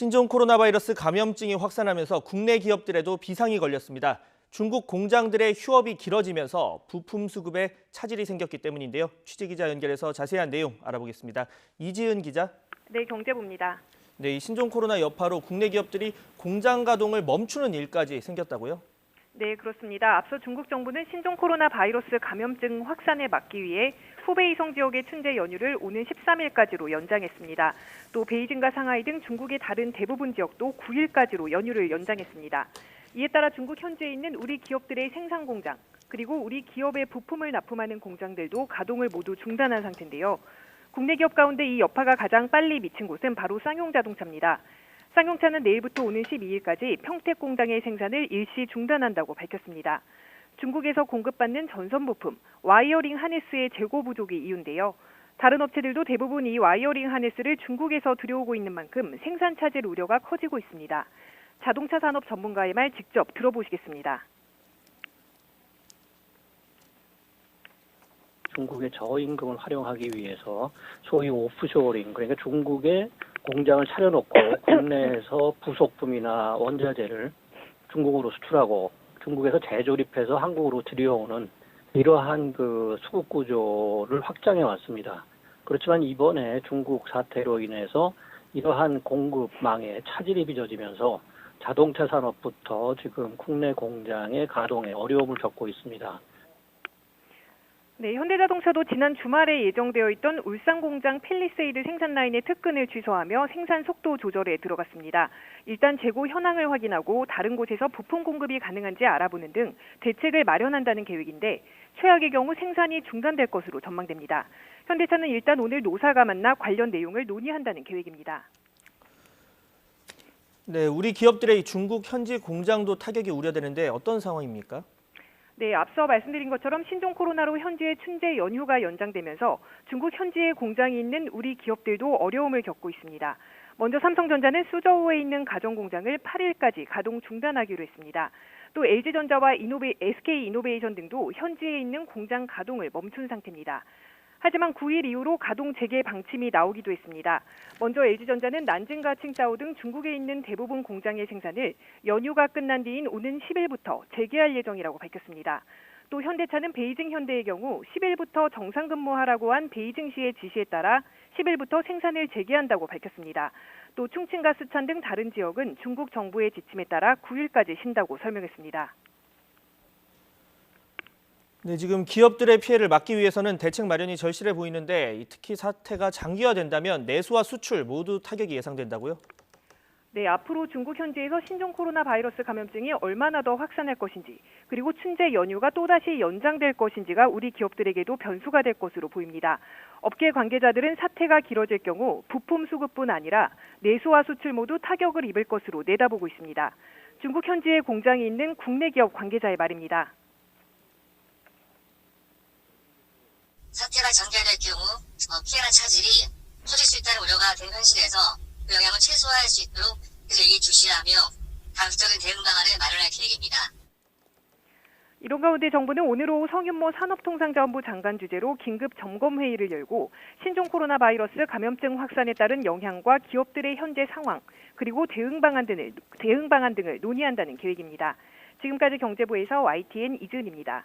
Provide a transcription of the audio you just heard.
신종 코로나 바이러스 감염증이 확산하면서 국내 기업들에도 비상이 걸렸습니다. 중국 공장들의 휴업이 길어지면서 부품 수급에 차질이 생겼기 때문인데요. 취재기자 연결해서 자세한 내용 알아보겠습니다. 이지은 기자. 네, 경제부입니다. 네, 이 신종 코로나 여파로 국내 기업들이 공장 가동을 멈추는 일까지 생겼다고요? 네, 그렇습니다. 앞서 중국 정부는 신종 코로나 바이러스 감염증 확산에 막기 위해 후베이 성 지역의 춘제 연휴를 오는 13일까지로 연장했습니다. 또 베이징과 상하이 등 중국의 다른 대부분 지역도 9일까지로 연휴를 연장했습니다. 이에 따라 중국 현지에 있는 우리 기업들의 생산 공장, 그리고 우리 기업의 부품을 납품하는 공장들도 가동을 모두 중단한 상태인데요. 국내 기업 가운데 이 여파가 가장 빨리 미친 곳은 바로 쌍용자동차입니다. 쌍용차는 내일부터 오는 12일까지 평택 공장의 생산을 일시 중단한다고 밝혔습니다. 중국에서 공급받는 전선 부품, 와이어링 하네스의 재고 부족이 이유인데요. 다른 업체들도 대부분 이 와이어링 하네스를 중국에서 들여오고 있는 만큼 생산 차질 우려가 커지고 있습니다. 자동차 산업 전문가의 말 직접 들어보시겠습니다. 중국의 저임금을 활용하기 위해서 소위 오프쇼어링, 그러니까 중국에 공장을 차려놓고 국내에서 부속품이나 원자재를 중국으로 수출하고 중국에서 재조립해서 한국으로 들여오는 이러한 수급 구조를 확장해 왔습니다. 그렇지만 이번에 중국 사태로 인해서 이러한 공급망에 차질이 빚어지면서 자동차 산업부터 지금 국내 공장의 가동에 어려움을 겪고 있습니다. 네, 현대자동차도 지난 주말에 예정되어 있던 울산 공장 펠리세이드 생산 라인의 특근을 취소하며 생산 속도 조절에 들어갔습니다. 일단 재고 현황을 확인하고 다른 곳에서 부품 공급이 가능한지 알아보는 등 대책을 마련한다는 계획인데 최악의 경우 생산이 중단될 것으로 전망됩니다. 현대차는 일단 오늘 노사가 만나 관련 내용을 논의한다는 계획입니다. 네, 우리 기업들의 중국 현지 공장도 타격이 우려되는데 어떤 상황입니까? 네, 앞서 말씀드린 것처럼 신종 코로나로 현지의 춘제 연휴가 연장되면서 중국 현지에 공장이 있는 우리 기업들도 어려움을 겪고 있습니다. 먼저 삼성전자는 수저우에 있는 가정 공장을 8일까지 가동 중단하기로 했습니다. 또 LG전자와 SK이노베이션 등도 현지에 있는 공장 가동을 멈춘 상태입니다. 하지만 9일 이후로 가동 재개 방침이 나오기도 했습니다. 먼저 LG전자는 난징과 칭다오 등 중국에 있는 대부분 공장의 생산을 연휴가 끝난 뒤인 오는 10일부터 재개할 예정이라고 밝혔습니다. 또 현대차는 베이징 현대의 경우 10일부터 정상 근무하라고 한 베이징시의 지시에 따라 10일부터 생산을 재개한다고 밝혔습니다. 또 충칭과 쓰촨 등 다른 지역은 중국 정부의 지침에 따라 9일까지 쉰다고 설명했습니다. 네, 지금 기업들의 피해를 막기 위해서는 대책 마련이 절실해 보이는데 특히 사태가 장기화된다면 내수와 수출 모두 타격이 예상된다고요? 네, 앞으로 중국 현지에서 신종 코로나 바이러스 감염증이 얼마나 더 확산할 것인지, 그리고 춘제 연휴가 또다시 연장될 것인지가 우리 기업들에게도 변수가 될 것으로 보입니다. 업계 관계자들은 사태가 길어질 경우 부품 수급뿐 아니라 내수와 수출 모두 타격을 입을 것으로 내다보고 있습니다. 중국 현지에 공장이 있는 국내 기업 관계자의 말입니다. 사태가 전개될 경우 피해나 차질이 커질 수 있다는 우려가 된 현실에서 그 영향을 최소화할 수 있도록 예의주시하며 다각적인 대응 방안을 마련할 계획입니다. 이런 가운데 정부는 오늘 오후 성윤모 산업통상자원부 장관 주재로 긴급 점검회의를 열고 신종 코로나 바이러스 감염증 확산에 따른 영향과 기업들의 현재 상황, 그리고 대응 방안 등을 논의한다는 계획입니다. 지금까지 경제부에서 YTN 이지은입니다.